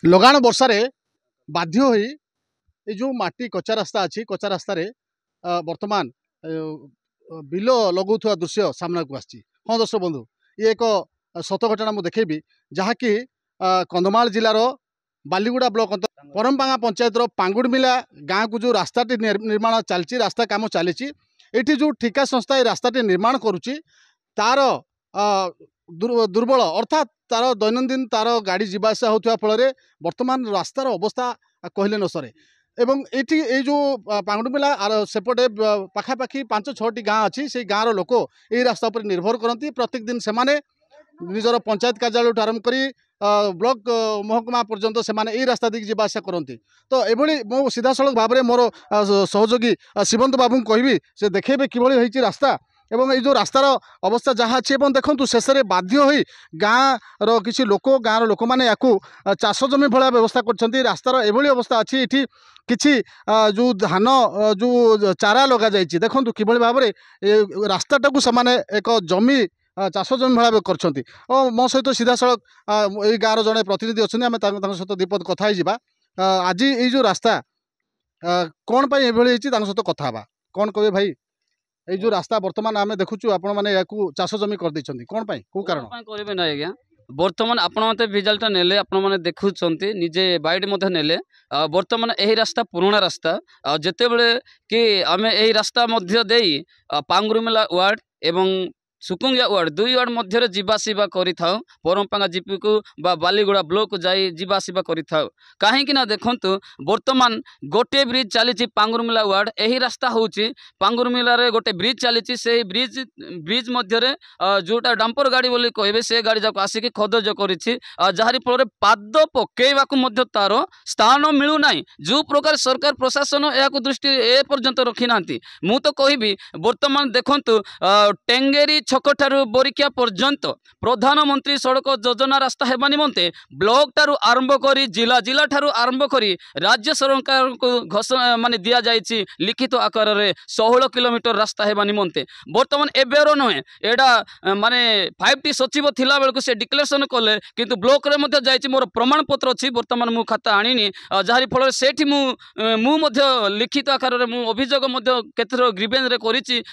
लगाण वर्षारे बाध्य होई ए जो माटी कच्चा रास्ता अच्छी कच्चा रास्तार वर्तमान बिल लगुवा दृश्य सामना को आसी। हाँ दर्शक बंधु ये एक सत घटना मुझे देखेबी जहाँकि कंधमाल जिलार बालीगुड़ा ब्लॉक परमपांगा पंचायत पांगुड़मिला गाँव को जो रास्ताटी निर्माण चलती रास्ता काम चली जो ठिका संस्था रास्ताटी निर्माण करुच्ची तार दुर्बल अर्थात तार दैनंदिन तार गाड़ी जावासा होता फल वर्तमान रास्तार अवस्था कहले न सरे एवं ये जो पांगुड़मिला सेपटे पाखापाखि 5-6टी गाँ अच्छी से गाँव लोक यही रास्ता पर निर्भर करती प्रत्येक दिन से निजर पंचायत कार्यालय आरंभ कर ब्लॉक महकुमा पर्यंत से यही रास्ता देकी जावासा करती। तो ये मो सीधा सड़क भाव में मोर सहयोगी शिवंत बाबू कहि से देखेबे कि रास्ता एवं ये जो रास्तार अवस्था जहाँ अच्छी देखो शेष में बाध्य हो गाँव किसी लोक गाँव लोक मैंने या चाष जमी भाया व्यवस्था कर रास्तार एभली अवस्था अच्छी ये किसी जो धान जो चारा लग जाइए देखो कि भाव में रास्ताटा को से एक जमी चाष जमी भाया कर मो सहित सीधा सड़क ये गाँव जड़े प्रतिनिधि अच्छा आम सहित दीपद कथा आज ये जो रास्ता कौन पाई सहित कथा कौन कहे भाई ये जो रास्ता वर्तमान आम देखु आपण मैंने चाष जमी कर कौन पाई को कारण करेंगे ना आज्ञा बर्तमान आपण मत भिजालटा नेले आपण मैंने देखुंट निजे बाइट नेले बर्तमान यही रास्ता पुराणा रास्ता जिते बड़े कि आम यही रास्ता मध्य देई पांगुड़मिला वार्ड एवं सुकुंगिया वार्ड 2 वार्ड मध्य जीवासवा करिथाउ परमपांगा जीपी को बालीगुड़ा ब्लॉक को जाई जीवासवा करिथाउ काहेकि ना देखंतु वर्तमान गोटे ब्रिज चली पांगुड़मिला वार्ड यही रास्ता होची पांगुड़मिला रे गोटे ब्रिज चली से ब्रिज मध्य जोटा डंपर गाड़ी बोली कहबे से गाड़ी जाक आसिक खदज करिछि जहारी फल पाद पकेइबाकू मध्य तार स्थान मिलू नाही जो प्रकार सरकार प्रशासन या दृष्टि ए पर्यंत रखी नांती मु तो कहबी वर्तमान देखंतु टेंगेरी छक ठारू बोरिकिया पर्यंत प्रधानमंत्री सड़क योजना रास्ता हेबा निमंते ब्लॉक ठारू आरंभ करी जिला ठारू आरंभ करी राज्य सरकार को घोषणा माने दिया जाइछि लिखित आकार रे 16 किलोमीटर रास्ता हेबा निमंते वर्तमान एबेरो नहे एडा माने 5टी सचिव थिला बेलको से डिक्लेरेशन कले किंतु ब्लॉक रे मध्ये जाइछि मोर प्रमाण पत्र अछि वर्तमान मु खाता आनिनी जहारी फल सेठी मु मध्ये लिखित आकार रे मु अभियोग मध्ये केथरो ग्रीवेंस रे करिछि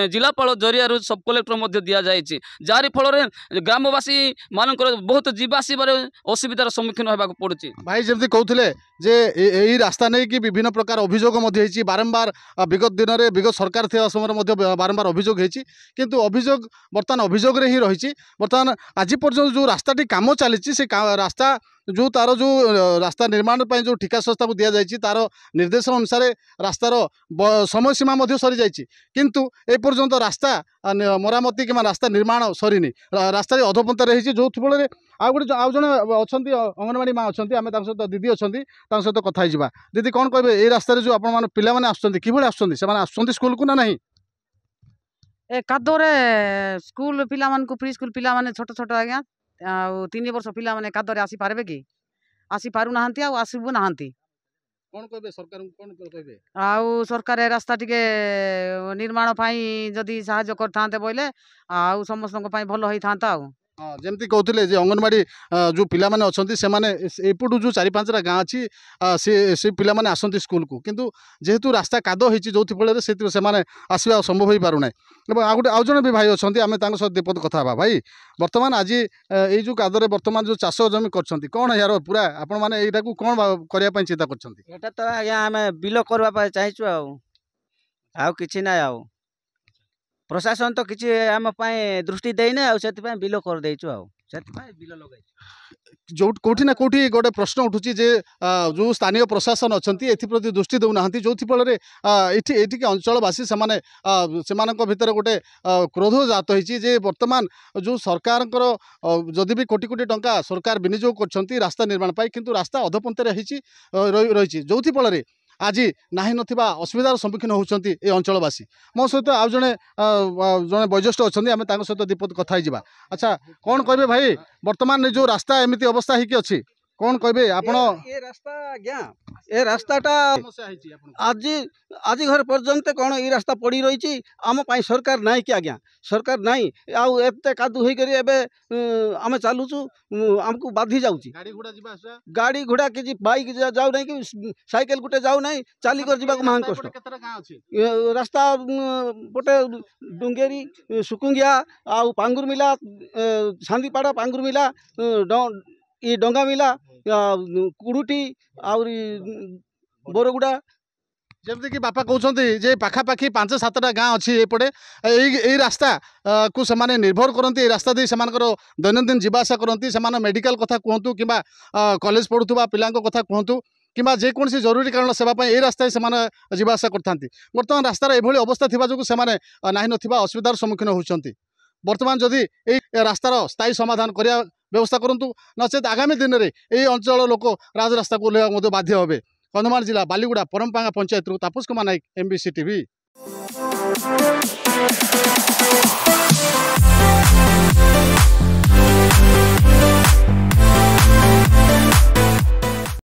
जिलापाल जरिया सब कलेक्टर मध्य दिया जाइछि जारी फल ग्रामवासी मानकर बहुत जीवासबार असुविधार सम्मुखीन होगा पड़ुछि। भाई जमी कहते जे यही रास्ता नहीं कि विभिन्न प्रकार अभियोग बारंबार विगत दिन में विगत सरकार थे समय बारंबार अभियोग होती किंतु अभियोग बर्तमान अभियोग ही रही बर्तमान आज पर्यटन जो रास्ताटी काम चली से रास्ता जो तार जो रास्ता निर्माण पर जो ठिका संस्था को दि जाइए तार निर्देशन अनुसार रास्तार समय सीमा सरी जाइए किंतु ए पर्यंत रास्ता मरामती कि रास्ता निर्माण सरीनी रास्ता अधपंथा रही जो फल आउ गोटे आउ जड़े अच्छा अंगनवाड़ी माँ अच्छा आम सहित दीदी अच्छा सहित कथा दीदी कौन कहे ये रास्तार जो आप पिला आसुँच स्कूल को ना नहीं ए कादरे स्कूल पिला प्री स्कूल पिला छोट छोट आज्ञा 3 वर्ष पिला माने कादरे आसी पारबे कि आसी पारु नाहंती आ आसीबु नाहंती कौन कहबे सरकार कौन कहबे आउ सरकार रास्ता टिके निर्माण पाई जदि सहायता करथांते बोले आउ समस्त को पाई भलो होई थांता आउ हाँ जमती कहते अंगनवाड़ी जो पिला माने अच्छे से एपटू जो 4-5टा गाँ अच्छी से पिला माने आसती स्कूल को किंतु जेहेतु रास्ता काद होती जो फल से आसवा संभव हो पारना आउ गोटे आउ जड़े भी भाई अच्छा आम सहित दीपद कथा भाई बर्तमान आज ये जो कादरे बर्तमान जो चाष जमी कर कौन यार पूरा आपण मैंने यहाँ कौन करने चिंता कर तो आज्ञा आम बिल करने चाहूँ आउ कि ना आउ प्रशासन तो किसी आम दृष्टि देना से बिल कर देचु बिल लगे जो कौटी ना कौटी गोटे प्रश्न उठुची जे जो स्थानीय प्रशासन अच्छा एप्रति दृष्टि देना जो फल ये अंचलवासी से भितर गोटे क्रोध जात होती वर्तमान जो सरकार जदि भी कोटी कोटी टंका सरकार विनियोग कर रास्ता निर्माण पाई किंतु रास्ता अधपंथे रही जो फल आज नाही नथिबा असुविधार सम्मुखीन होउछंती ए अंचलवासी मो सहित आउ जड़े जड़े वयोज्येष्ठ अच्छा आम सहित दीपद कथा अच्छा कौन कहे भाई वर्तमान जो रास्ता एमती अवस्था ही अच्छी कौन कहबे आपण ये रास्ता आज्ञा ए रास्ताटा समस्या ହେଇଛି ଆପଣଙ୍କୁ? आज घर पर्यंत कौन ये रास्ता पड़ी रही आम सरकार नाई कि आज्ञा सरकार नाई आउ एते कादू होई करी एबे आमे चालुचु हमको बाधी जाउची गाड़ी घोड़ा ଯିବା ଆସିବା गाड़ी घोड़ा किसी बाइक जाऊ नहीं कि साइकिल गुटे जाऊ नहीं चाली कर जीवा महान ରାସ୍ତା कष्ट ଏପଟେ କେତେଟା ଗାଁ ଅଛି? रास्ता पटे डुंगेरी सुकुंगिया आउ पांगुरमिला सांदीपाड़ा पांगुरमिला ये डंगा मिला कुड़ुटी आउरी बोरगुड़ा ଯେମିତି କି ବାପା କହୁଛନ୍ତି ଯେ ପାଖାପାଖି 5-7ଟା ଗାଁ ଅଛି ଏପଟେ ଏଇ ରାସ୍ତା କୁ ସେମାନେ ନିର୍ଭର କରନ୍ତି ଏଇ ରାସ୍ତା ଦେଇ ସେମାନଙ୍କର ଦୈନନ୍ଦିନ ଯିବା ଆସିବା କରନ୍ତି ସେମାନେ ମେଡିକାଲ କଥା କୁହନ୍ତୁ କିମ୍ବା କଲେଜ ପଢୁଥିବା ପିଲାଙ୍କ କଥା କୁହନ୍ତୁ କିମ୍ବା ଯେକୌଣସି ଜରୁରୀ କାରଣ ସେବା ପାଇଁ ଏଇ ରାସ୍ତାରେ ସେମାନେ ଯିବା ଆସିବା କରିଥାନ୍ତି ବର୍ତ୍ତମାନ ରାସ୍ତାର ଏଭଳି ଅବସ୍ଥା ଥିବା ଯୋଗୁଁ ସେମାନେ ନାହିଁ ନଥିବା ଅସୁବିଧାର ସମ୍ମୁଖୀନ ହେଉଛନ୍ତି ବର୍ତ୍ତମାନ ଯଦି ଏଇ ରାସ୍ତାର ସ୍ଥାୟୀ ସମାଧାନ କରିବା ବ୍ୟବସ୍ଥା କରନ୍ତୁ ନଚେତ ଆଗାମୀ ଦିନରେ ଏହି ଅଞ୍ଚଳ ଲୋକ ରାଜରାସ୍ତାକୁ ଓହ୍ଲାଇବାକୁ ମଧ୍ୟ ବାଧ୍ୟ ହେବେ कंधमाल जिला बालीगुड़ा परमपांगा पंचायत तापस कुमार नायक MBC TV।